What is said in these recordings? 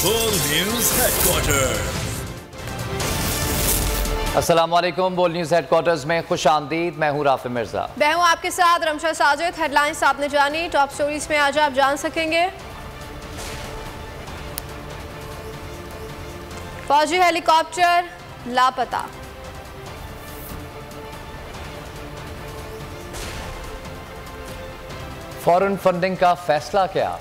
बोल news headquarter. अस्सलाम वालेकुम। बोल न्यूज हेडक्वार्टर्स में खुश आमदीद। मैं हूँ राफे मिर्जा। मैं हूँ आपके साथ रमशा साजिद। हेडलाइंस आपने जानी, टॉप स्टोरीज में आज आप जान सकेंगे। फौजी हेलीकॉप्टर लापता, फॉरेन फंडिंग का फैसला क्या?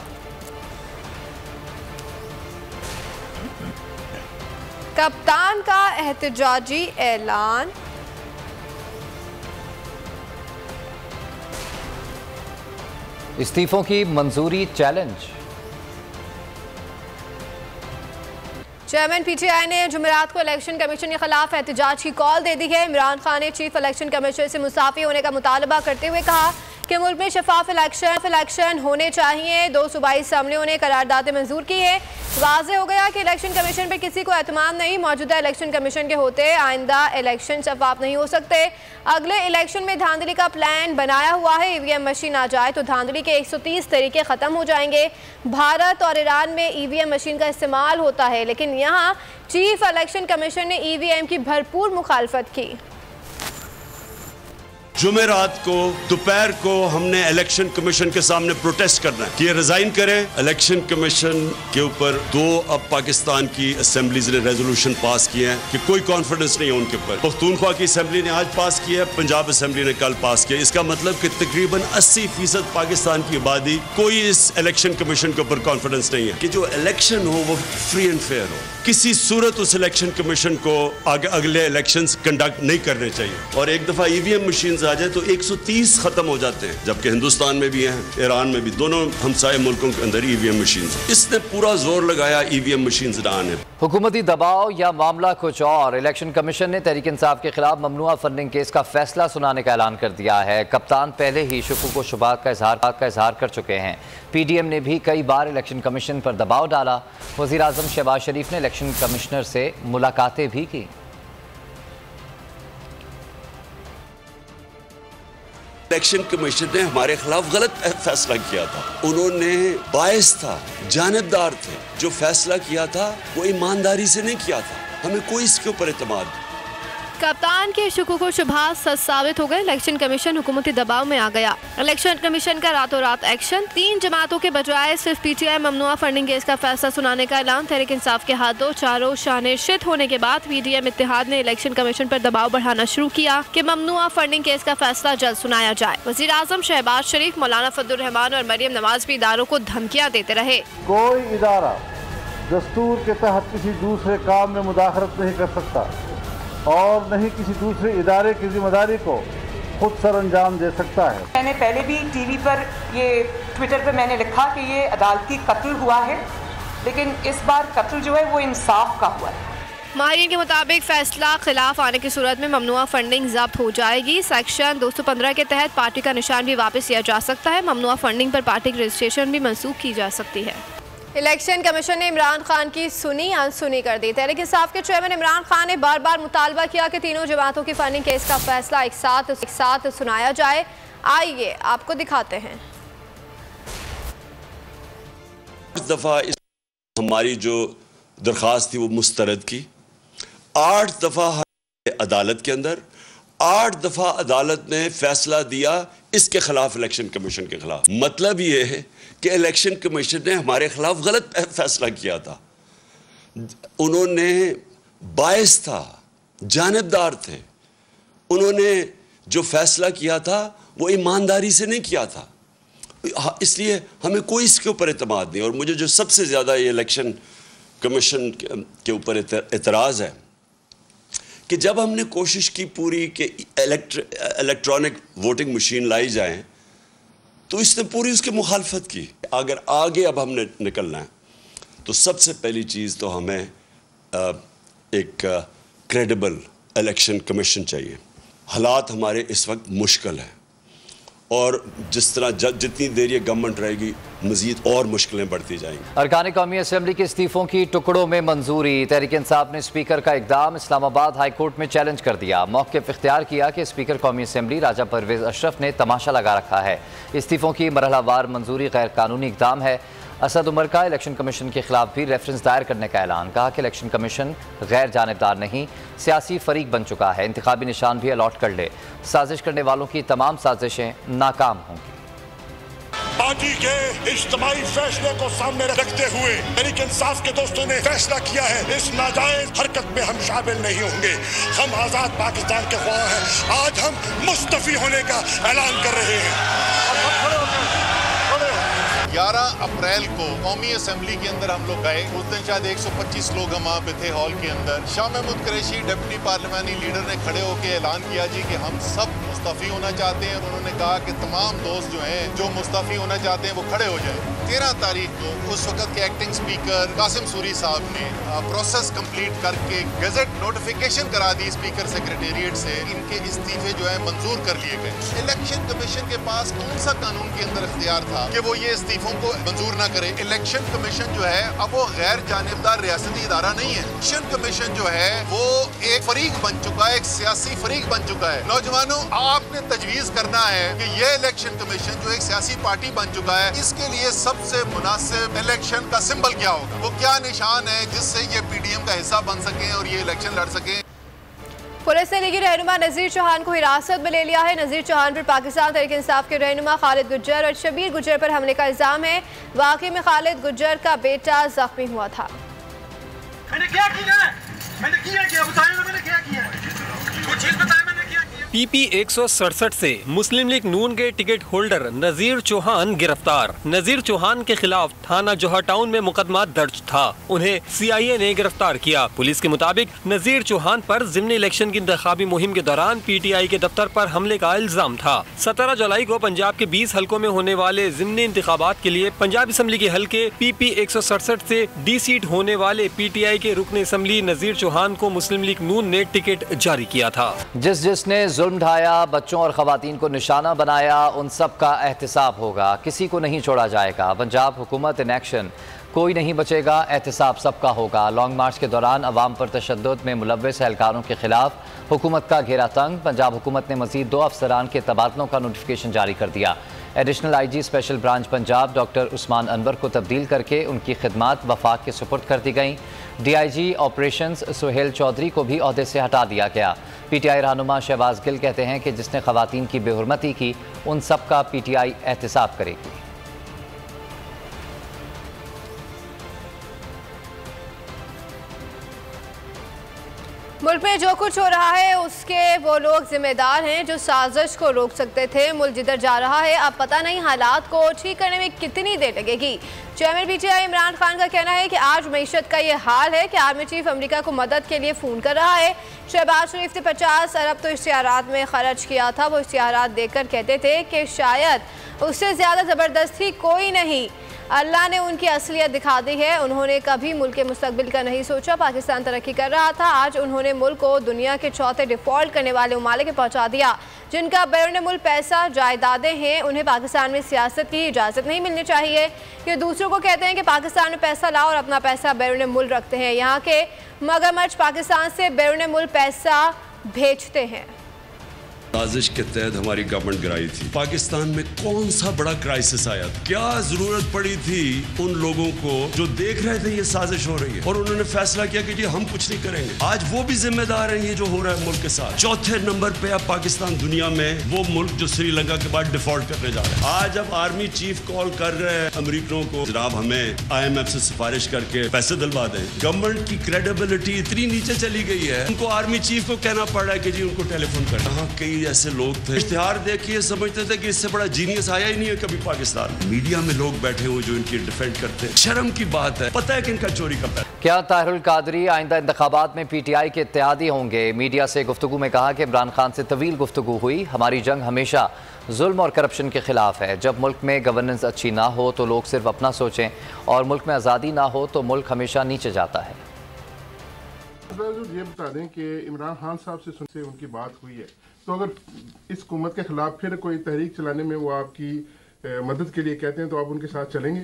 कप्तान का एहतजाजी ऐलान, इस्तीफों की मंजूरी चैलेंज, चेयरमैन पीटीआई ने जुमेरात को इलेक्शन कमीशन के खिलाफ एहतजाज की कॉल दे दी है। इमरान खान ने चीफ इलेक्शन कमिश्नर से मुसाफी होने का मुतालबा करते हुए कहा कि मुल्क में शफाफ इलेक्शन होने चाहिए। 2 सूबाई असम्बलियों ने करारदादें मंजूर की है। वाज़ेह हो गया कि इलेक्शन कमीशन पर किसी को एतमाद नहीं। मौजूदा इलेक्शन कमीशन के होते आइंदा इलेक्शन शफाफ नहीं हो सकते। अगले इलेक्शन में धांधली का प्लान बनाया हुआ है। ईवीएम मशीन आ जाए तो धांधली के 130 तरीके ख़त्म हो जाएंगे। भारत और ईरान में ईवीएम मशीन का इस्तेमाल होता है, लेकिन यहाँ चीफ इलेक्शन कमीशन ने ईवीएम की भरपूर मुखालफत की। जुमेरात को दोपहर को हमने इलेक्शन कमीशन के सामने प्रोटेस्ट करना है कि ये रिजाइन करें। इलेक्शन कमीशन के ऊपर 2 अब पाकिस्तान की असेंबलीज ने रेजोल्यूशन पास किए हैं कि कोई कॉन्फिडेंस नहीं है उनके ऊपर। पख्तूनख्वा की असेंबली ने आज पास किया है, पंजाब असेंबली ने कल पास किया। इसका मतलब कि तकरीबन 80% पाकिस्तान की आबादी कोई इस इलेक्शन कमीशन के ऊपर कॉन्फिडेंस नहीं है कि जो इलेक्शन हो वो फ्री एंड फेयर हो। किसी सूरत उस इलेक्शन कमीशन को अगले इलेक्शन कंडक्ट नहीं करने चाहिए। और एक दफा ईवीएम मशीन आ जाए तो 130 खत्म हो जाते हैं, जबकि हिंदुस्तान में भी हैं, ईरान में भी, दोनों हमसाये मुल्कों के अंदर ईवीएम मशीन। इसने पूरा जोर लगाया ईवीएम मशीन आने। हुकूमती दबाव या मामला कुछ और। इलेक्शन कमीशन ने तहरीक इंसाफ के खिलाफ ममनुआ फंडिंग केस का फैसला सुनाने का ऐलान कर दिया है। कप्तान पहले ही शुकूक व शुबहात का इजहार कर चुके हैं। पीडीएम ने भी कई बार इलेक्शन कमीशन पर दबाव डाला। वज़ीर आज़म शहबाज शरीफ ने इलेक्शन कमिश्नर से मुलाकातें भी की। इलेक्शन कमीशन ने हमारे खिलाफ गलत फैसला किया था। उन्होंने बायस था, जानबदार थे। जो फैसला किया था वो ईमानदारी से नहीं किया था। हमें कोई इसके ऊपर एतमाद। कप्तान के शुकूक व शुबहात सच साबित हो गए। इलेक्शन कमीशन हुकूमती दबाव में आ गया। इलेक्शन कमीशन का रातों रात एक्शन। 3 जमातों के बजाय सिर्फ पीटीआई ममनुआ फंडिंग केस का फैसला सुनाने का ऐलान। तहरीक इंसाफ के हाथों चारों शाने शित होने के बाद पीडीएम इत्तेहाद ने इलेक्शन कमीशन पर दबाव बढ़ाना शुरू किया कि ममनुआ फंडिंग केस का फैसला जल्द सुनाया जाए। वज़ीर आज़म शहबाज शरीफ, मौलाना फजल रहमान और मरियम नवाज भी इदारों को धमकियाँ देते रहे। कोई इदारा दस्तूर के तहत किसी दूसरे काम में मुदाखलत नहीं कर सकता और नहीं किसी दूसरे इदारे की जिम्मेदारी को खुद सर अंजाम दे सकता है। मैंने पहले भी टीवी पर, ये ट्विटर पर मैंने लिखा कि ये अदालती कत्ल हुआ है, लेकिन इस बार कत्ल जो है वो इंसाफ का हुआ है। माहिरीन के मुताबिक फैसला खिलाफ आने की सूरत में ममनुआ फंडिंग जब्त हो जाएगी। सेक्शन 215 के तहत पार्टी का निशान भी वापस लिया जा सकता है। ममनुआ फंडिंग पर पार्टी की रजिस्ट्रेशन भी मंसूख की जा सकती है। इलेक्शन कमीशन ने इमरान खान की सुनी अनसुनी कर दी। तहरीक इंसाफ के चेयरमैन इमरान खान ने बार बार मुतालबा किया कि तीनों जमातों की फंडिंग केस का फैसला एक साथ सुनाया जाए। आइए आपको दिखाते हैं। इस दफा हमारी जो दरख्वास्त थी वो मुस्तरद की। 8 दफा अदालत के अंदर, 8 दफा अदालत ने फैसला दिया इसके खिलाफ, इलेक्शन कमीशन के खिलाफ। मतलब ये है कि इलेक्शन कमीशन ने हमारे खिलाफ गलत फैसला किया था। उन्होंने बायस था, जानबदार थे। उन्होंने जो फैसला किया था वो ईमानदारी से नहीं किया था, इसलिए हमें कोई इसके ऊपर एतमाद नहीं। और मुझे जो सबसे ज़्यादा ये इलेक्शन कमीशन के ऊपर एतराज़ है कि जब हमने कोशिश की पूरी कि इलेक्ट्रॉनिक वोटिंग मशीन लाई जाए तो इसने पूरी उसकी मुखालफत की। अगर आगे अब हमने निकलना है तो सबसे पहली चीज़ तो हमें एक क्रेडिबल इलेक्शन कमीशन चाहिए। हालात हमारे इस वक्त मुश्किल हैं और जिस तरह जितनी देर ये गवर्नमेंट रहेगी मजीद और मुश्किलें बढ़ती जाएंगी। अरकान कौमी असम्बली के इस्तीफों की टुकड़ों में मंजूरी। तहरीक इंसाफ ने स्पीकर का इकदाम इस्लामाबाद हाई कोर्ट में चैलेंज कर दिया। मौक़िफ़ इख्तियार किया कि स्पीकर कौमी असम्बली राजा परवेज़ अशरफ ने तमाशा लगा रखा है। इस्तीफों की मरहलावार मंजूरी गैर कानूनी इकदाम है। असद उमर का इलेक्शन कमीशन के खिलाफ भी रेफरेंस दायर करने का ऐलान। कहा कि इलेक्शन कमीशन गैर जानिबदार नहीं, सियासी फरीक बन चुका है। इंतखाबी निशान भी अलॉट कर ले। साजिश करने वालों की तमाम साजिशें नाकाम होंगी। पार्टी के इज्तिमाई फैसले को सामने रखते हुए तहरीक इंसाफ के दोस्तों ने फैसला किया है, इस नाजायज हरकत में हम शामिल नहीं होंगे। हम आजाद पाकिस्तान के ख्वाह हैं। आज हम मुस्तफी होने का ऐलान कर रहे हैं। 11 अप्रैल को कौमी असेंबली के अंदर हम लोग गए। उस दिन शायद 125 लोग हम वहाँ पे थे हॉल के अंदर। शाह महमूद कुरैशी डिप्टी पार्लियामानी लीडर ने खड़े होकर ऐलान किया जी कि हम सब मुस्तफ़ी होना चाहते हैं। उन्होंने कहा कि तमाम दोस्त जो हैं जो मुस्तफ़ी होना चाहते हैं वो खड़े हो जाए। 13 तारीख को उस वक्त के एक्टिंग स्पीकर कासिम सूरी साहब ने प्रोसेस कंप्लीट करके गजट नोटिफिकेशन करा दी स्पीकर सेक्रेटेरिएट से। इनके इस्तीफे जो है मंजूर कर लिए गए। इलेक्शन कमीशन के पास कौन सा कानून के अंदर इख्तियार था कि वो ये इस्तीफों को मंजूर ना करे। इलेक्शन कमीशन जो है अब वो गैर जानिबदार रियासती इदारा नहीं है। इलेक्शन कमीशन जो है वो एक फरीक बन चुका है, एक सियासी फरीक बन चुका है। नौजवानों, आपने तजवीज करना है कि ये इलेक्शन कमीशन जो एक सियासी पार्टी बन चुका है, इसके लिए सबसे मुनासिब इलेक्शन का सिंबल क्या होगा, वो क्या निशान है जिससे ये PDM का हिस्सा बन सके और ये इलेक्शन लड़ सके। पुलिस ने लीगी रहनुमा नज़ीर चौहान को हिरासत में ले लिया है। नज़ीर चौहान पर पाकिस्तान तहरीक इंसाफ के रहनुमा खालिद गुज्जर और शबीर गुज्जर पर हमले का इल्जाम है। वाकई में खालिद गुज्जर का बेटा जख्मी हुआ था। मैंने क्या किया है? मैंने क्या बताया ना, मैंने क्या किया है? कुछ चीज बताया मैंने क्या किया? PP 167 से मुस्लिम लीग नून के टिकट होल्डर नज़ीर चौहान गिरफ्तार। नज़ीर चौहान के खिलाफ थाना जोहा टाउन में मुकदमा दर्ज था। उन्हें CIA ने गिरफ्तार किया। पुलिस के मुताबिक नज़ीर चौहान पर ज़िमनी इलेक्शन की इंतखाबी मुहिम के दौरान PTI के दफ्तर पर हमले का इल्जाम था। 17 जुलाई को पंजाब के 20 हलकों में होने वाले ज़िमनी इंतखाबात के लिए पंजाब असम्बली के हल्के PP 167 से D सीट होने वाले PTI के रुकन असम्बली नज़ीर चौहान को मुस्लिम लीग नून ने टिकट जारी किया था। जिसने जुल्म ढाया, बच्चों और खवातीन को निशाना बनाया, उन सब का एहतिसाब होगा। किसी को नहीं छोड़ा जाएगा। पंजाब हुकूमत इन एक्शन, कोई नहीं बचेगा, एहतिसाब सबका होगा। लॉन्ग मार्च के दौरान अवाम पर तशद्दुद में मुलव्वस एहलकारों के खिलाफ हुकूमत का घेरा तंग। पंजाब हुकूमत ने मजीद 2 अफसरान के तबादलों का नोटिफिकेशन जारी कर दिया। Additional IG special branch Punjab doctor Usman Anwar को तब्दील करके उनकी खिदमात वफाक के सुपुर्द कर दी गई। DIG ऑपरेशंस सुहेल चौधरी को भी ओहदे से हटा दिया गया। PTI रहनुमा शहबाज गिल कहते हैं कि जिसने खवातीन की बेहुरमती की, उन सब का PTI एहतिसाब करेगी। मुल्क में जो कुछ हो रहा है उसके वो लोग जिम्मेदार हैं जो साजिश को रोक सकते थे। मुल्क जिधर जा रहा है अब पता नहीं हालात को ठीक करने में कितनी देर लगेगी। चेयरमैन PTI इमरान खान का कहना है कि आज मईशत का ये हाल है कि आर्मी चीफ अमेरिका को मदद के लिए फ़ोन कर रहा है। शहबाज शरीफ ने 50 अरब तो इश्तिहारात में खर्च किया था। वो इश्तिहारात देकर कहते थे कि शायद उससे ज़्यादा ज़बरदस्ती कोई नहीं, अल्लाह ने उनकी असलियत दिखा दी है। उन्होंने कभी मुल्क के मुस्तकबिल का नहीं सोचा। पाकिस्तान तरक्की कर रहा था। आज उन्होंने मुल्क को दुनिया के चौथे डिफ़ॉल्ट करने वाले ममालिक में पहुँचा दिया। जिनका बैरून मुल्क पैसा जायदादें हैं, उन्हें पाकिस्तान में सियासत की इजाज़त नहीं मिलनी चाहिए। ये दूसरों को कहते हैं कि पाकिस्तान में पैसा लाओ और अपना पैसा बैरून मुल्क रखते हैं। यहाँ के मगरमच्छ पाकिस्तान से बैरून मुल्क पैसा भेजते हैं। साजिश के तहत हमारी गवर्नमेंट गिराई थी। पाकिस्तान में कौन सा बड़ा क्राइसिस आया था? क्या जरूरत पड़ी थी उन लोगों को जो देख रहे थे ये साजिश हो रही है और उन्होंने फैसला किया कि जी हम कुछ नहीं करेंगे। आज वो भी जिम्मेदार हैं ये जो हो रहा है मुल्क के साथ। चौथे नंबर पे अब पाकिस्तान दुनिया में वो मुल्क जो श्रीलंका के बाद डिफॉल्ट करने जा रहा है। आज अब आर्मी चीफ कॉल कर रहे हैं अमरीकियों को, जनाब हमें IMF से सिफारिश करके पैसे दिलवा दें। गवर्नमेंट की क्रेडिबिलिटी इतनी नीचे चली गई है, उनको आर्मी चीफ को कहना पड़ रहा है कि जी उनको टेलीफोन करना। कई ऐसे लोग थे इश्तिहार देखिए समझते थे कि इससे बड़ा जीनियस आया ही नहीं है कभी पाकिस्तान। मीडिया में लोग बैठे हुए जो इनकी डिफेंड करते हैं, शर्म की बात है। पता है कि इनका चोरी का पैसा। क्या ताहिरुल कादरी आइंदा इंतखाबात में PTI के इत्तेहादी होंगे? मीडिया से गुफ्तगू में कहा कि इमरान खान से तवील गुफ्तगू हुई। हमारी जंग हमेशा जुल्म और करप्शन के खिलाफ है। जब मुल्क में गवर्नेंस अच्छी ना हो तो लोग सिर्फ अपना सोचें और मुल्क में आज़ादी ना हो तो मुल्क हमेशा नीचे जाता है। ये बता दें कि इमरान खान साहब से उनकी बात हुई है, तो अगर इस हुकूमत के खिलाफ फिर कोई तहरीक चलाने में वो आपकी मदद के लिए कहते हैं तो आप उनके साथ चलेंगे?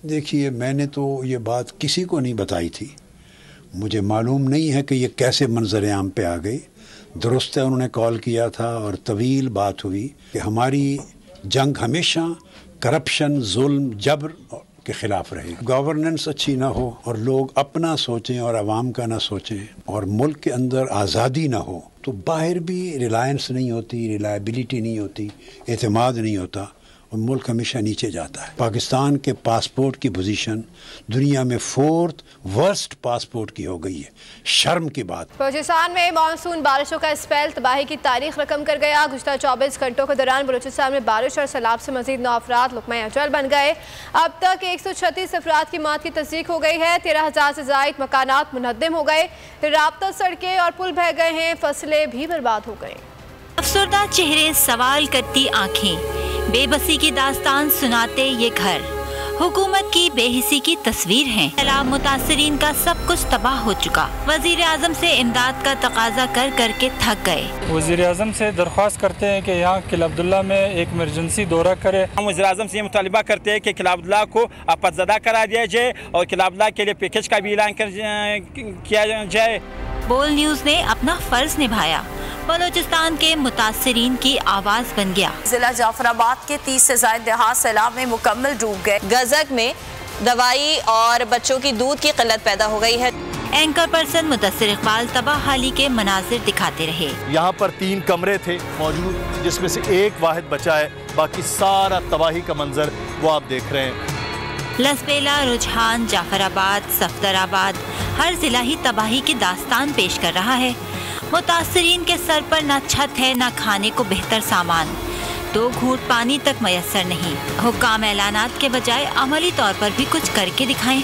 देखिए, मैंने तो ये बात किसी को नहीं बताई थी। मुझे मालूम नहीं है कि ये कैसे मंजर आम पे आ गई। दुरुस्त है उन्होंने कॉल किया था और तवील बात हुई कि हमारी जंग हमेशा करप्शन, जुल्म, जबर के खिलाफ रहेगी। गवर्नेंस अच्छी ना हो और लोग अपना सोचें और आवाम का ना सोचें और मुल्क के अंदर आज़ादी ना हो तो बाहर भी रिलायंस नहीं होती, रिलायबिलिटी नहीं होती, एतमाद नहीं होता और मुल्क हमेशा नीचे जाता है। पाकिस्तान के पासपोर्ट की पोजीशन दुनिया में 4th वर्स्ट पासपोर्ट की हो गई है, शर्म की बात। बलूचिस्तान में मानसून बारिशों का स्पेल तबाही की तारीख रकम कर गया। गुज़श्ता 24 घंटों के दौरान बलूचिस्तान में बारिश और सैलाब से मजीद 9 अफराद लुक़मा अजल बन गए। अब तक 136 अफराद की मौत की तस्दीक हो गई है। 13,000 से ज़ायद मकानात मुनहद्दिम हो गए, राब्ता सड़कें और पुल बह गए हैं, फसलें भी बर्बाद हो गई। अफसरदा चेहरे, सवाल करती आंखें, बेबसी की दास्तान सुनाते ये घर, हुकूमत की बेहिसी की तस्वीर है। सैलाब मुतासरीन का सब कुछ तबाह हो चुका। वजीर आजम से इमदाद का तकाजा कर करके थक गए। वजीर आजम से दरख्वास्त करते हैं कि यहाँ किला अब्दुल्ला में एक इमरजेंसी दौरा करे। हम वजीर आजम से ये मुतालिबा करते हैं कि किला अब्दुल्ला को आपतज़दा करा दिया जाए और किला अब्दुल्ला के लिए पैकेज का भी ऐलान किया जाए। बोल न्यूज़ ने अपना फर्ज निभाया, बलूचिस्तान के मुतासरीन की आवाज बन गया। जिला जाफराबाद के 30 से ज़ायद देहात सैलाब में मुकम्मल डूब गए। गजक में दवाई और बच्चों की दूध की किल्लत पैदा हो गई है। एंकर पर्सन मुदस्सिर इकबाल तबाहाली के मनाजिर दिखाते रहे। यहाँ पर 3 कमरे थे मौजूद, जिसमें से एक वाहिद बचा है, बाकी सारा तबाही का मंजर वो आप देख रहे हैं। लसबेला, रुझान, जाफराबाद, सफदराबाद, हर जिला ही तबाही की दास्तान पेश कर रहा है। मुतासरीन के सर पर न छत है, न खाने को बेहतर सामान, 2 घूंट पानी तक मयसर नहीं। हुक्काम ऐलानात के बजाय अमली तौर पर भी कुछ करके दिखाएं।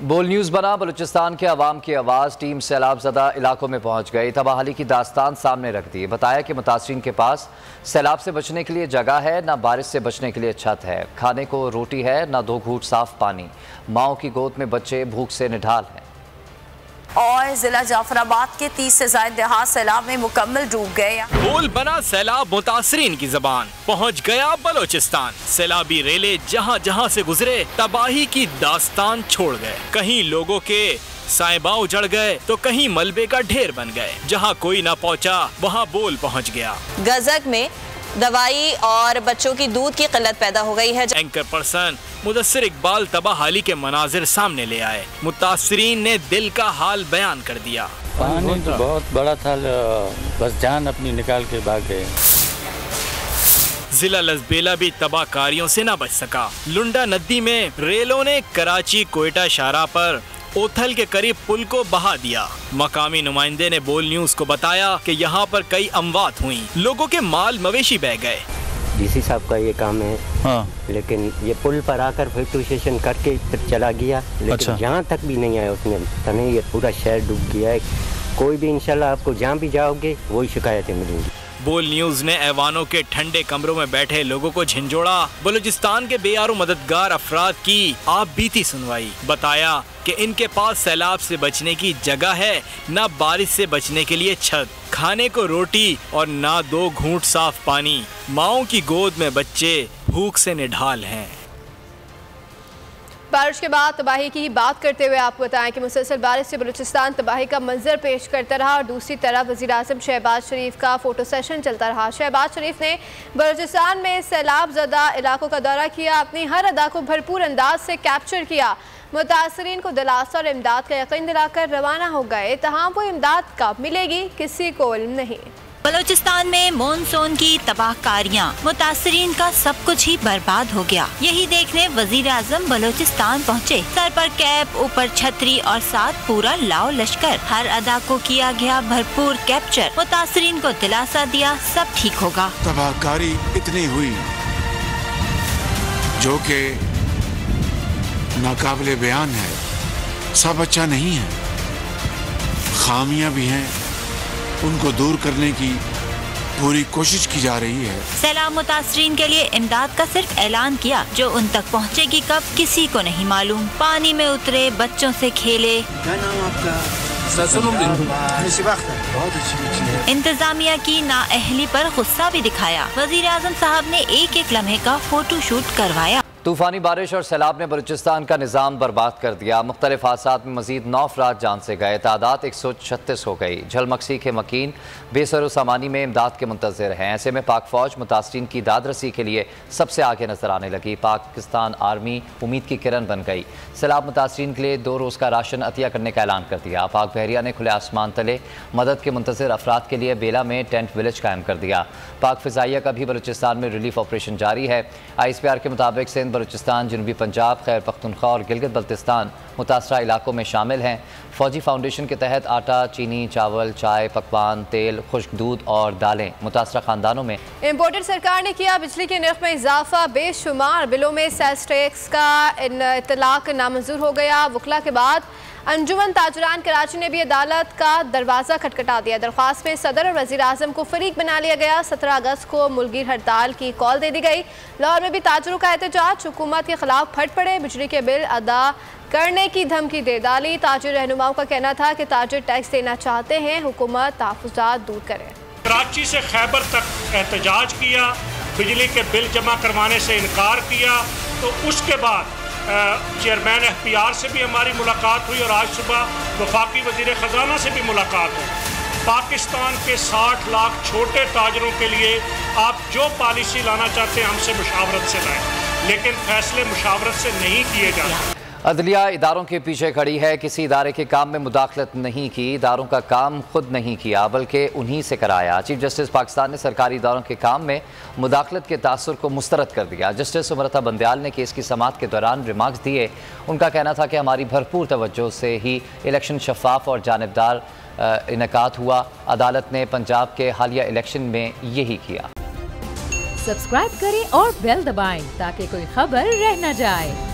बोल न्यूज़ बना बलूचिस्तान के अवाम की आवाज़। टीम सैलाब ज़दा इलाकों में पहुँच गई, तबाहाली की दास्तान सामने रख दी। बताया कि मुतासरीन के पास सैलाब से बचने के लिए जगह है, ना बारिश से बचने के लिए छत है, खाने को रोटी है, ना 2 घूंट साफ पानी, माओ की गोद में बच्चे भूख से निढाल हैं। और जिला जाफराबाद के 30 से ज़ायद देहात सैलाब में मुकम्मल डूब गए। बोल बना सैलाब मुतासरीन की ज़बान, पहुँच गया बलूचिस्तान। सैलाबी रेले जहाँ जहाँ से गुजरे तबाही की दास्तान छोड़ गए। कहीं लोगों के साइबा उजड़ गए तो कहीं मलबे का ढेर बन गए। जहाँ कोई न पहुँचा वहाँ बोल पहुँच गया। गजक में दवाई और बच्चों की दूध की किल्लत पैदा हो गई है। एंकर पर्सन मुदस्सिर इकबाल तबाहाली के मनाजिर सामने ले आए। मुतासरीन ने दिल का हाल बयान कर दिया। पानी तो बहुत बड़ा था, बस जान अपनी निकाल के भाग गए। जिला लसबेला भी तबाहकारियों से न बच सका। लुंडा नदी में रेलों ने कराची कोयटा शाहराह पर ओथल के करीब पुल को बहा दिया। मकामी नुमाइंदे ने बोल न्यूज़ को बताया कि यहाँ पर कई अमवात हुई, लोगों के माल मवेशी बह गए। डीसी साहब का ये काम है। हाँ। लेकिन ये पुल पर आकर फिल्ट्रेशन करके फिर चला गया, लेकिन यहाँ तक भी नहीं आया उसने। तने ये पूरा शहर डूब गया है। कोई भी इंशाल्लाह आपको जहाँ भी जाओगे वही शिकायतें मिलेंगी। बोल न्यूज़ ने ऐवानों के ठंडे कमरों में बैठे लोगों को झिंझोड़ा। बलूचिस्तान के बेयारो मददगार अफराद की आप बीती सुनवाई। बताया कि इनके पास सैलाब से बचने की जगह है, न बारिश से बचने के लिए छत, खाने को रोटी और ना 2 घूंट साफ पानी, माओ की गोद में बच्चे भूख से निढाल हैं। बारिश के बाद तबाही की ही बात करते हुए आपको बताएं कि मुसलसल बारिश से बलूचिस्तान तबाही का मंजर पेश करता रहा और दूसरी तरफ वज़ीर आज़म शहबाज शरीफ का फोटो सेशन चलता रहा। शहबाज शरीफ ने बलूचिस्तान में सैलाब ज़दा इलाकों का दौरा किया, अपनी हर अदा को भरपूर अंदाज से कैप्चर किया, मुतासरीन को दिलासा और इमदाद का यकीन दिलाकर रवाना हो गए। तहां वो इमदाद कब मिलेगी किसी को इल्म नहीं। बलूचिस्तान में मॉनसून की तबाहकारियां, मुतासरीन का सब कुछ ही बर्बाद हो गया। यही देखने वजीर आजम बलूचिस्तान पहुँचे। सर पर कैप, ऊपर छतरी और साथ पूरा लाओ लश्कर। हर अदा को किया गया भरपूर कैप्चर। मुतासरीन को दिलासा दिया सब ठीक होगा। तबाहकारी इतनी हुई जो कि नाकाबिले बयान है। सब अच्छा नहीं है, खामियां भी हैं, उनको दूर करने की पूरी कोशिश की जा रही है। सैलाब मुतासरीन के लिए इमदाद का सिर्फ ऐलान किया, जो उन तक पहुंचेगी कब किसी को नहीं मालूम। पानी में उतरे, बच्चों से खेले। क्या नाम आपका? इंतजामिया की नाअहली पर गुस्सा भी दिखाया। वजीर आजम साहब ने एक एक लम्हे का फोटो शूट करवाया। तूफानी बारिश और सैलाब ने बलूचिस्तान का निज़ाम बर्बाद कर दिया। मुख्तलिफ हादसात में मजीद 9 अफराद जान से गए, तादाद 136 हो गई। झलमक्सी के मकीन बेसर सामानी में इमदाद के मुंतज़िर हैं। ऐसे में पाक फौज मुतासरीन की दाद रसी के लिए सबसे आगे नजर आने लगी। पाकिस्तान आर्मी उम्मीद की किरण बन गई। सैलाब मुतासरीन के लिए 2 रोज़ का राशन अतिया करने का ऐलान कर दिया। पाक बहरिया ने खुले आसमान तले मदद के मुंतज़िर अफराद के लिए बेला में टेंट विलेज कायम कर दिया। पाक फ़िज़ाइया का भी बलूचिस्तान में रिलीफ ऑपरेशन जारी है। ISPR के मुताबिक सिंध, बलूचिस्तान, जनूबी पंजाब, खैर पख्तूनख्वा और गिलगित बल्तिस्तान मुतासरा इलाकों में शामिल हैं। फौजी फाउंडेशन के तहत आटा, चीनी, चावल, चाय, पकवान, तेल, खुश्क दूध और दालें मुतासरा खानदानों में। इम्पोर्टेड सरकार ने किया बिजली के नर्ख में इजाफा, बेशुमार बिलों में सेस टैक्स का इतलाक नामंजूर हो गया। वकला के बाद अंजुमन ताजरान कराची ने भी अदालत का दरवाज़ा खटखटा दिया। दरख्वास्त में सदर और वज़ीर आज़म को फरीक बना लिया गया। 17 अगस्त को मुलगी हड़ताल की कॉल दे दी गई। लाहौर में भी ताजरों का एहतजाज, हुकूमत के खिलाफ फट पड़े, बिजली के बिल अदा करने की धमकी दे डाली। ताजिर रहनुमाओं का कहना था कि ताजिर टैक्स देना चाहते हैं, हुकूमत तहफ़्फ़ुज़ात दूर करे। कराची से खैबर तक एहतजाज किया, बिजली के बिल जमा करवाने से इनकार किया। तो उसके बाद चेयरमैन FPR से भी हमारी मुलाकात हुई और आज सुबह वफाकी वज़ीर ख़जाना से भी मुलाकात हुई। पाकिस्तान के 60 लाख छोटे ताजरों के लिए आप जो पॉलिसी लाना चाहते हैं हमसे मुशावरत से लाएं, लेकिन फैसले मुशावरत से नहीं किए जाते। अदलिया इदारों के पीछे खड़ी है। किसी इदारे के काम में मुदाखलत नहीं की, इदारों का काम खुद नहीं किया बल्कि उन्हीं से कराया। चीफ जस्टिस पाकिस्तान ने सरकारी इदारों के काम में मुदाखलत के तासुर को मुस्तरद कर दिया। जस्टिस उमरता बंदयाल ने केस की समाअत के दौरान रिमार्क्स दिए। उनका कहना था कि हमारी भरपूर तवज्जो से ही इलेक्शन शफाफ और जानिबदार इनेकात हुआ। अदालत ने पंजाब के हालिया इलेक्शन में यही किया। सब्सक्राइब करें और बेल दबाएं ताकि कोई खबर रह न जाए।